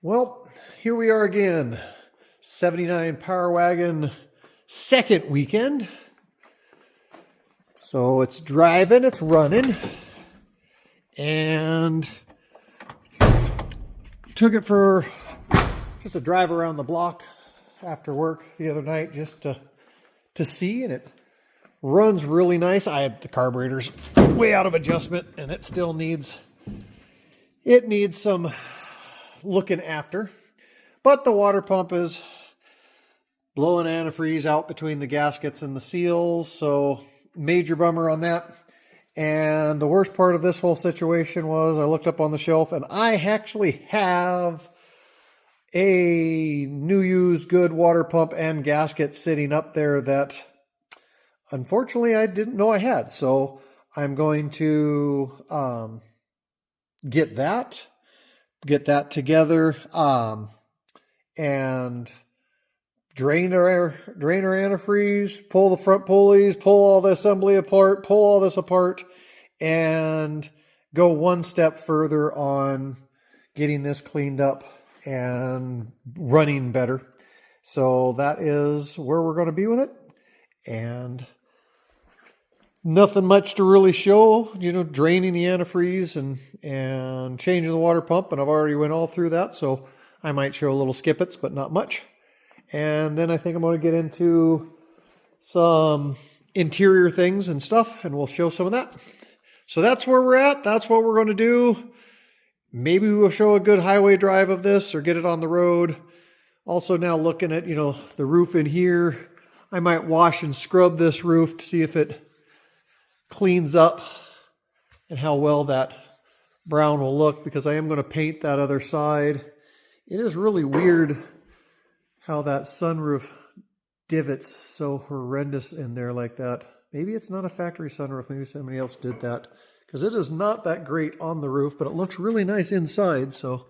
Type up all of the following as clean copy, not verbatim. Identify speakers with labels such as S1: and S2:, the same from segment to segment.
S1: Well, here we are again. 79 Power Wagon second weekend. So it's driving, it's running, and took it for just a drive around the block after work the other night just to see, and it runs really nice. I had the carburetor's way out of adjustment, and it still needs some looking after, but the water pump is blowing antifreeze out between the gaskets and the seals, so major bummer on that. And the worst part of this whole situation was I looked up on the shelf and I actually have a new used good water pump and gasket sitting up there that unfortunately I didn't know I had. So I'm going to get that together and drain our antifreeze, pull the front pulleys, pull all the assembly apart, pull all this apart, and go one step further on getting this cleaned up and running better. So that is where we're going to be with it. And nothing much to really show, draining the antifreeze and changing the water pump. And I've already went all through that. So I might show little skippets, but not much. And then I think I'm going to get into some interior things and stuff, and we'll show some of that. So that's where we're at. That's what we're going to do. Maybe we'll show a good highway drive of this or get it on the road. Also now looking at, the roof in here. I might wash and scrub this roof to see if it cleans up and how well that brown will look, because I am going to paint that other side. It is really weird how that sunroof divots so horrendous in there like that. Maybe it's not a factory sunroof. Maybe somebody else did that, because it is not that great on the roof, but it looks really nice inside. So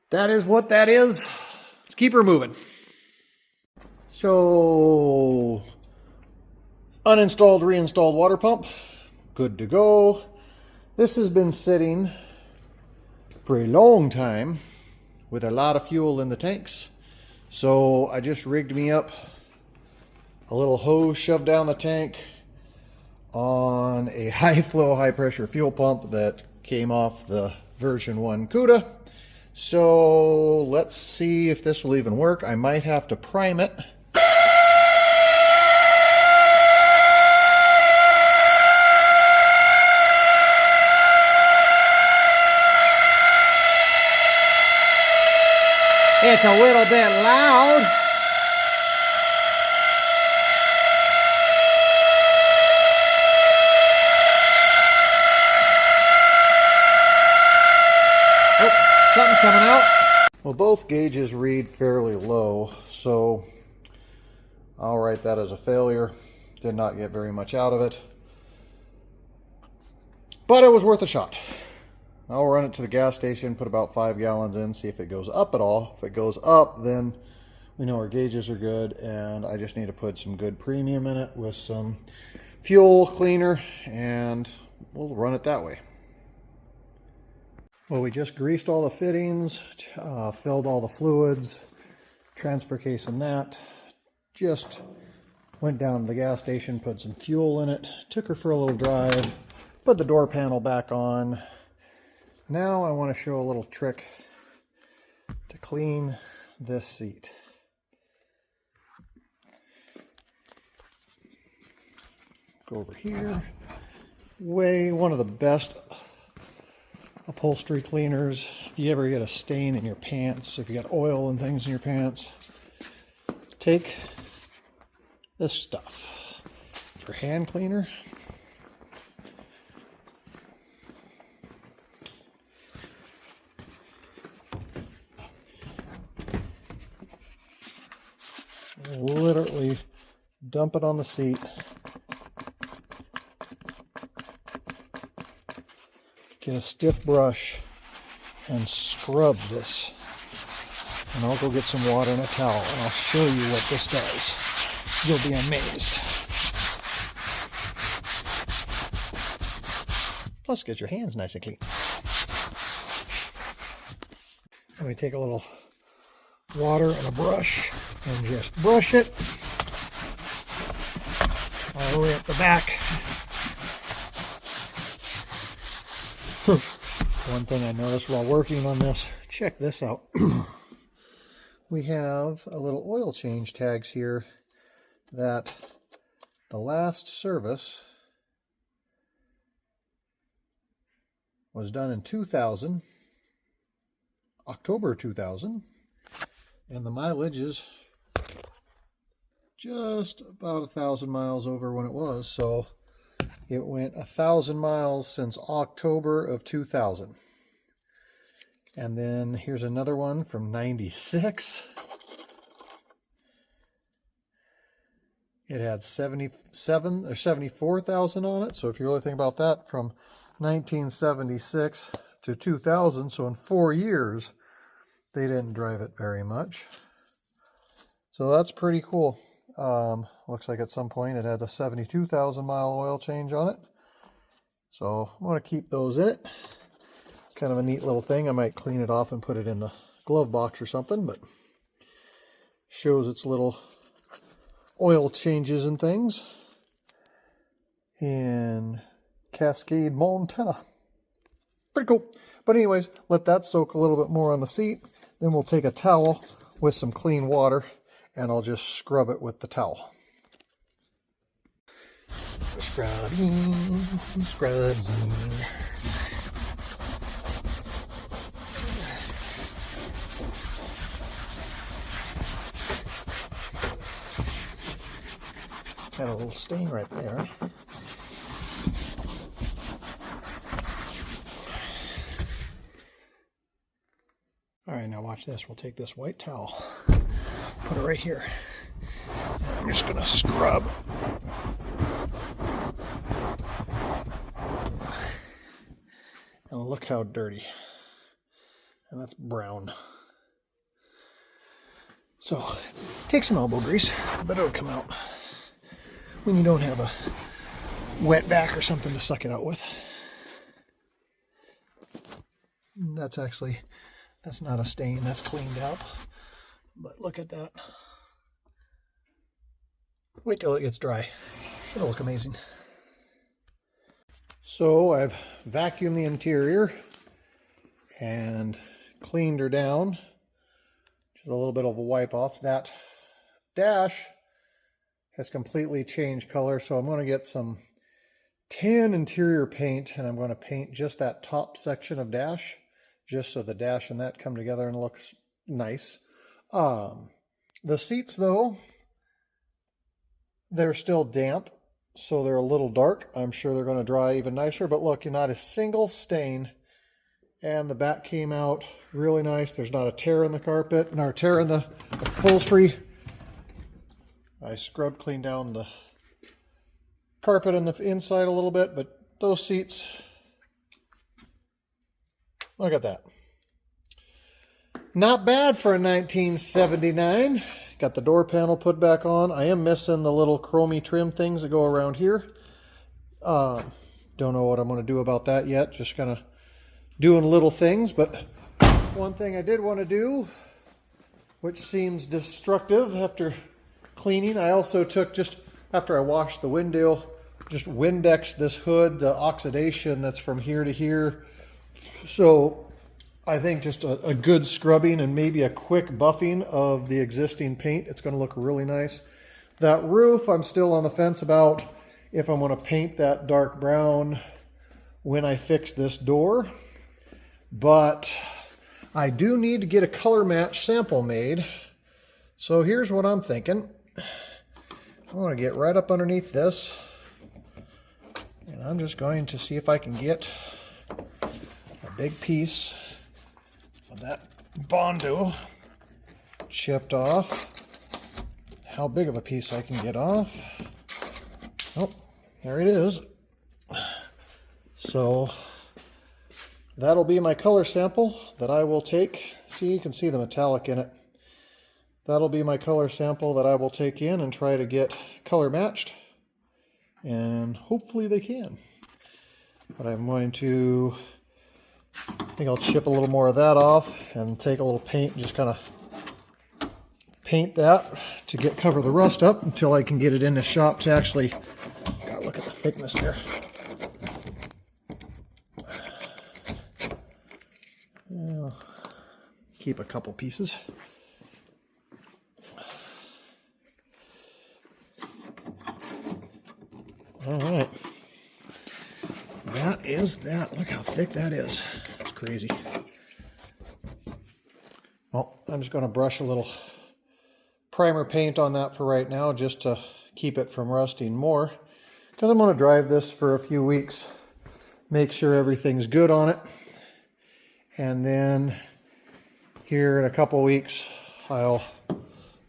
S1: that is what that is. Let's keep her moving. So uninstalled, reinstalled water pump. Good to go. This has been sitting for a long time with a lot of fuel in the tanks. So I just rigged me up a little hose shoved down the tank on a high flow, high pressure fuel pump that came off the version 1 CUDA. So let's see if this will even work. I might have to prime it. It's a little bit loud. Oh, something's coming out. Well, both gauges read fairly low, so I'll write that as a failure. Did not get very much out of it, but it was worth a shot. I'll run it to the gas station, put about 5 gallons in, see if it goes up at all. If it goes up, then we know our gauges are good, and I just need to put some good premium in it with some fuel cleaner, and we'll run it that way. Well, we just greased all the fittings, filled all the fluids, transfer case in that. Just went down to the gas station, put some fuel in it, took her for a little drive, put the door panel back on. Now I want to show a little trick to clean this seat. Go over here. One of the best upholstery cleaners. If you ever get a stain in your pants, if you got oil and things in your pants, take this stuff for hand cleaner. Literally dump it on the seat. Get a stiff brush and scrub this. And I'll go get some water and a towel and I'll show you what this does. You'll be amazed. Plus, get your hands nice and clean. Let me take a little water and a brush and just brush it all the way up the back. One thing I noticed while working on this, check this out. We have a little oil change tags here that the last service was done in 2000, October 2000, and the mileage is just about 1,000 miles over when it was, so it went 1,000 miles since October of 2000. And then here's another one from 96. It had 77 or 74,000 on it. So if you really think about that, from 1976 to 2000, so in 4 years, they didn't drive it very much. So that's pretty cool. Looks like at some point it had a 72,000 mile oil change on it. So I'm going to keep those in it. Kind of a neat little thing. I might clean it off and put it in the glove box or something, but shows its little oil changes and things in Cascade, Montana. Pretty cool. But anyways, let that soak a little bit more on the seat. Then we'll take a towel with some clean water and I'll just scrub it with the towel. Scrubbing, scrubbing. Got a little stain right there. All right, now watch this. We'll take this white towel, put it right here. And I'm just gonna scrub. And look how dirty. And that's brown. So, take some elbow grease, but it'll come out when you don't have a wet back or something to suck it out with. That's not a stain, that's cleaned up. But look at that. Wait till it gets dry. It'll look amazing. So I've vacuumed the interior and cleaned her down. Just a little bit of a wipe off. That dash has completely changed color, so I'm going to get some tan interior paint and I'm going to paint just that top section of dash, just so the dash and that come together and looks nice. The seats though, they're still damp, so they're a little dark. I'm sure they're going to dry even nicer, but look, not a single stain, and the back came out really nice. There's not a tear in the carpet, nor a tear in the upholstery. I scrubbed clean down the carpet on the inside a little bit, but those seats, look at that. Not bad for a 1979. Got the door panel put back on. I am missing the little chromey trim things that go around here. Don't know what I'm going to do about that yet. Just kind of doing little things, but one thing I did want to do, which seems destructive after cleaning, I also took, just after I washed the window, just Windex this hood, the oxidation that's from here to here. So I think just a good scrubbing and maybe a quick buffing of the existing paint, it's going to look really nice. That roof, I'm still on the fence about if I'm going to paint that dark brown when I fix this door. But I do need to get a color match sample made. So here's what I'm thinking. I want to get right up underneath this, and I'm just going to see if I can get a big piece of that Bondo chipped off. How big of a piece I can get off. Oh, there it is. So that'll be my color sample that I will take. See, you can see the metallic in it. That'll be my color sample that I will take in and try to get color matched. And hopefully they can. But I'm going to I think I'll chip a little more of that off and take a little paint and just kind of paint that to cover the rust up until I can get it in the shop to actually, gotta look at the thickness there. I'll keep a couple pieces. All right, that is that. Look how thick that is. It's crazy. Well, I'm just going to brush a little primer paint on that for right now, just to keep it from rusting more, because I'm going to drive this for a few weeks, make sure everything's good on it, and then here in a couple weeks I'll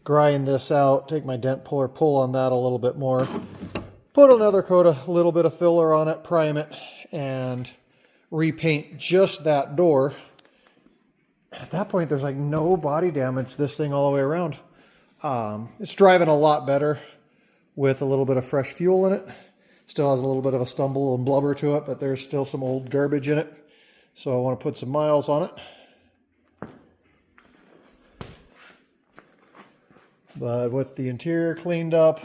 S1: grind this out, take my dent puller, pull on that a little bit more, put another coat, a little bit of filler on it, prime it, and repaint just that door. At that point, there's like no body damage this thing all the way around. It's driving a lot better with a little bit of fresh fuel in it. Still has a little bit of a stumble and blubber to it, but there's still some old garbage in it. So I want to put some miles on it. But with the interior cleaned up,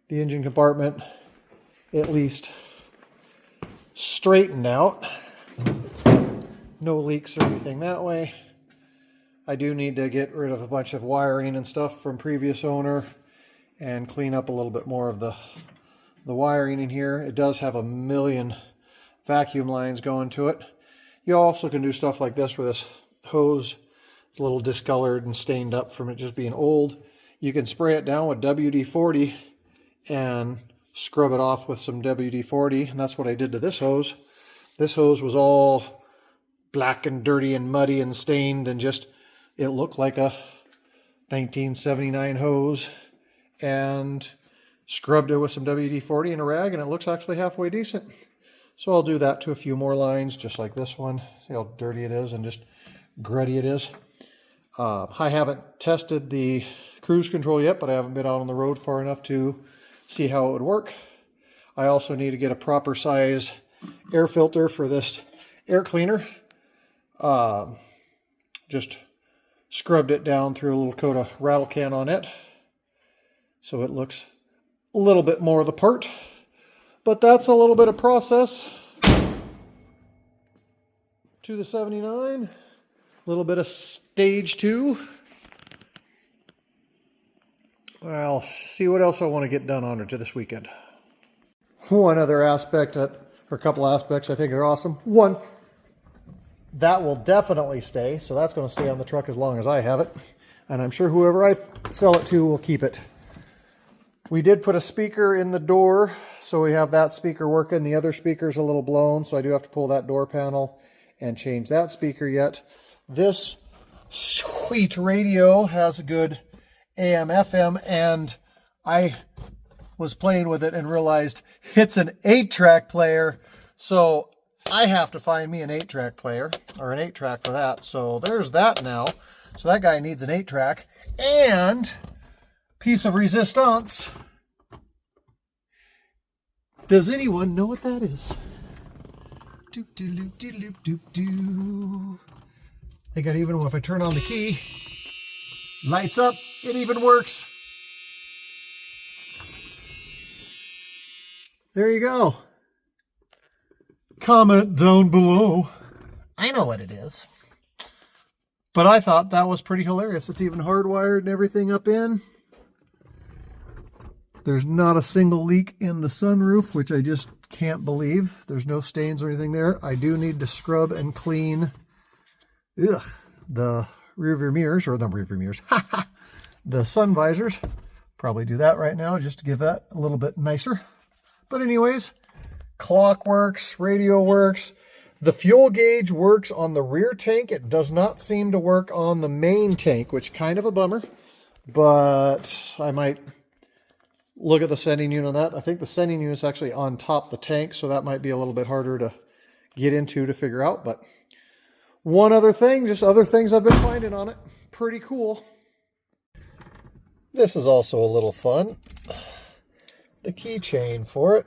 S1: the engine compartment at least straightened out, no leaks or anything that way. I do need to get rid of a bunch of wiring and stuff from previous owner and clean up a little bit more of the wiring in here. It does have a million vacuum lines going to it. You also can do stuff like this where this hose is a little discolored and stained up from it just being old. You can spray it down with WD-40 and scrub it off with some WD-40, and that's what I did to this hose. This hose was all black and dirty and muddy and stained, and just, it looked like a 1979 hose, and scrubbed it with some WD-40 and a rag, and it looks actually halfway decent. So I'll do that to a few more lines, just like this one. See how dirty it is and just gruddy it is. I haven't tested the cruise control yet, but I haven't been out on the road far enough to see how it would work. I also need to get a proper size air filter for this air cleaner. Just scrubbed it down through a little coat of rattle can on it, so it looks a little bit more the part. But that's a little bit of process to the 79. A little bit of stage 2. I'll see what else I want to get done on it to this weekend. One other aspect, or a couple aspects I think are awesome. One, that will definitely stay, so that's going to stay on the truck as long as I have it. And I'm sure whoever I sell it to will keep it. We did put a speaker in the door, so we have that speaker working. The other speaker's a little blown, so I do have to pull that door panel and change that speaker yet. This sweet radio has a good AM, FM, and I was playing with it and realized it's an 8-track player, so I have to find me an 8-track player, or an 8-track for that. So there's that now. So that guy needs an 8-track, and piece of resistance. Does anyone know what that is? Doop doop doop doop doop doop. I think even if I turn on the key, lights up, it even works. There you go. Comment down below. I know what it is. But I thought that was pretty hilarious. It's even hardwired and everything up in. There's not a single leak in the sunroof, which I just can't believe. There's no stains or anything there. I do need to scrub and clean the rearview mirrors, or the rearview mirrors, the sun visors. Probably do that right now just to give that a little bit nicer. But anyways, clock works, radio works. The fuel gauge works on the rear tank. It does not seem to work on the main tank, which is kind of a bummer. But I might look at the sending unit on that. I think the sending unit is actually on top of the tank, so that might be a little bit harder to get into to figure out. But one other thing, just other things I've been finding on it. Pretty cool. This is also a little fun. The keychain for it.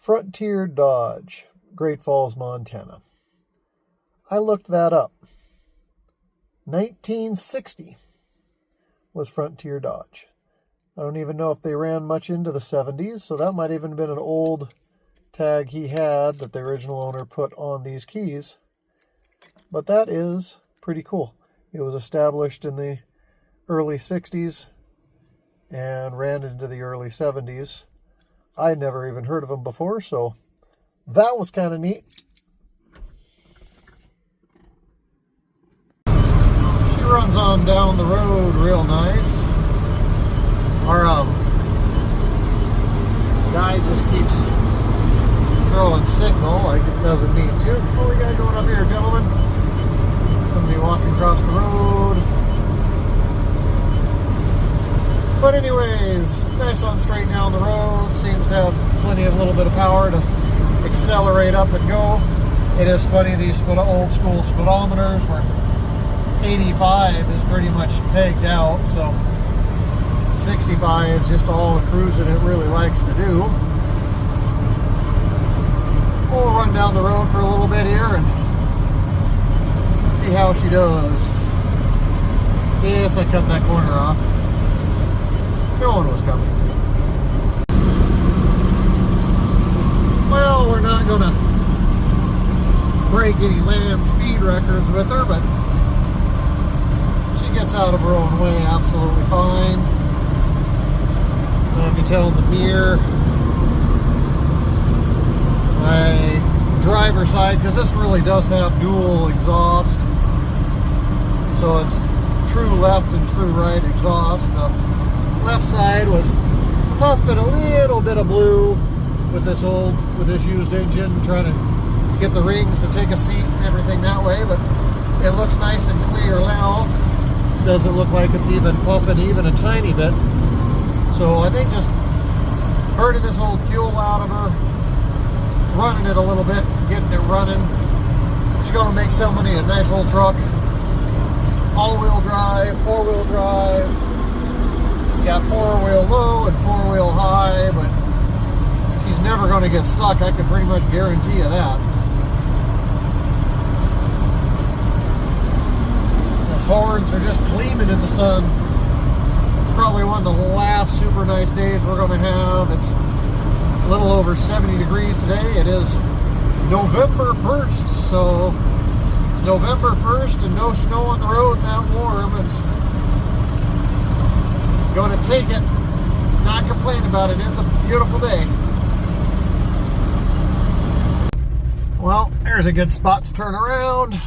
S1: Frontier Dodge, Great Falls, Montana. I looked that up. 1960 was Frontier Dodge. I don't even know if they ran much into the 70s, so that might even have been an old tag he had that the original owner put on these keys. But that is pretty cool. It was established in the early 60s and ran into the early 70s. I'd never even heard of them before, so that was kind of neat. She runs on down the road real nice. Our guy just keeps throwing signal like it doesn't need to. What we got going up here, gentlemen? Somebody walking across the road. But anyways, nice on straight down the road. Seems to have plenty of little bit of power to accelerate up and go. It is funny, these old school speedometers where 85 is pretty much pegged out, so 65 is just all the cruising it really likes to do. We'll run down the road for a little bit here and see how she does. Yes, I cut that corner off. No one was coming. Well, we're not going to break any land speed records with her, but she gets out of her own way absolutely fine. I can tell in the mirror, my driver's side, because this really does have dual exhaust, so it's true left and true right exhaust. The left side was pumping a little bit of blue with this used engine, trying to get the rings to take a seat and everything that way, but it looks nice and clear now. Doesn't look like it's even puffing even a tiny bit. So I think just burning this old fuel out of her, running it a little bit, getting it running. She's going to make somebody a nice old truck. All-wheel drive, four-wheel drive. Got four-wheel low and four-wheel high, but she's never going to get stuck. I can pretty much guarantee you that. The horns are just gleaming in the sun. It's probably one of the last super nice days we're going to have. It's a little over 70 degrees today. It is November 1st, so November 1st and no snow on the road, not warm. It's going to take it, not complain about it. It's a beautiful day. Well, there's a good spot to turn around.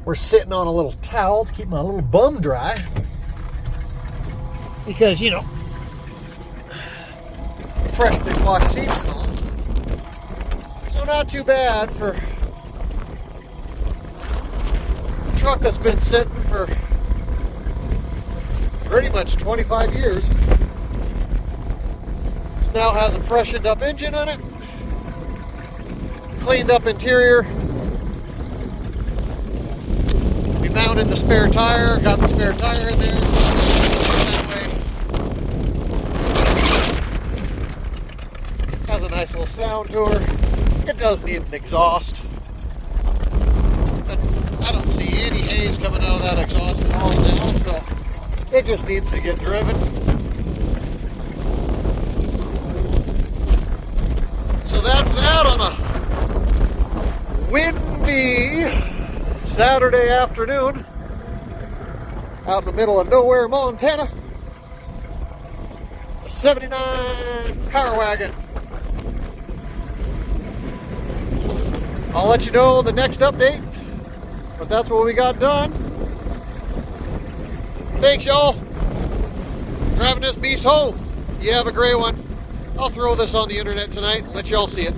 S1: We're sitting on a little towel to keep my little bum dry. Because, you know, freshly washed seats and all. So not too bad for a truck that's been sitting for pretty much 25 years. This now has a freshened up engine on it. Cleaned up interior. We mounted the spare tire, got the spare tire in there, so that way. Has a nice little sound to her. It does need an exhaust. But I don't see any haze coming out of that exhaust at all now, so it just needs to get driven. So that's that on a windy Saturday afternoon out in the middle of nowhere, Montana. A 79 Power Wagon. I'll let you know the next update, but that's what we got done. Thanks, y'all. Driving this beast home. You have a great one. I'll throw this on the internet tonight and let y'all see it.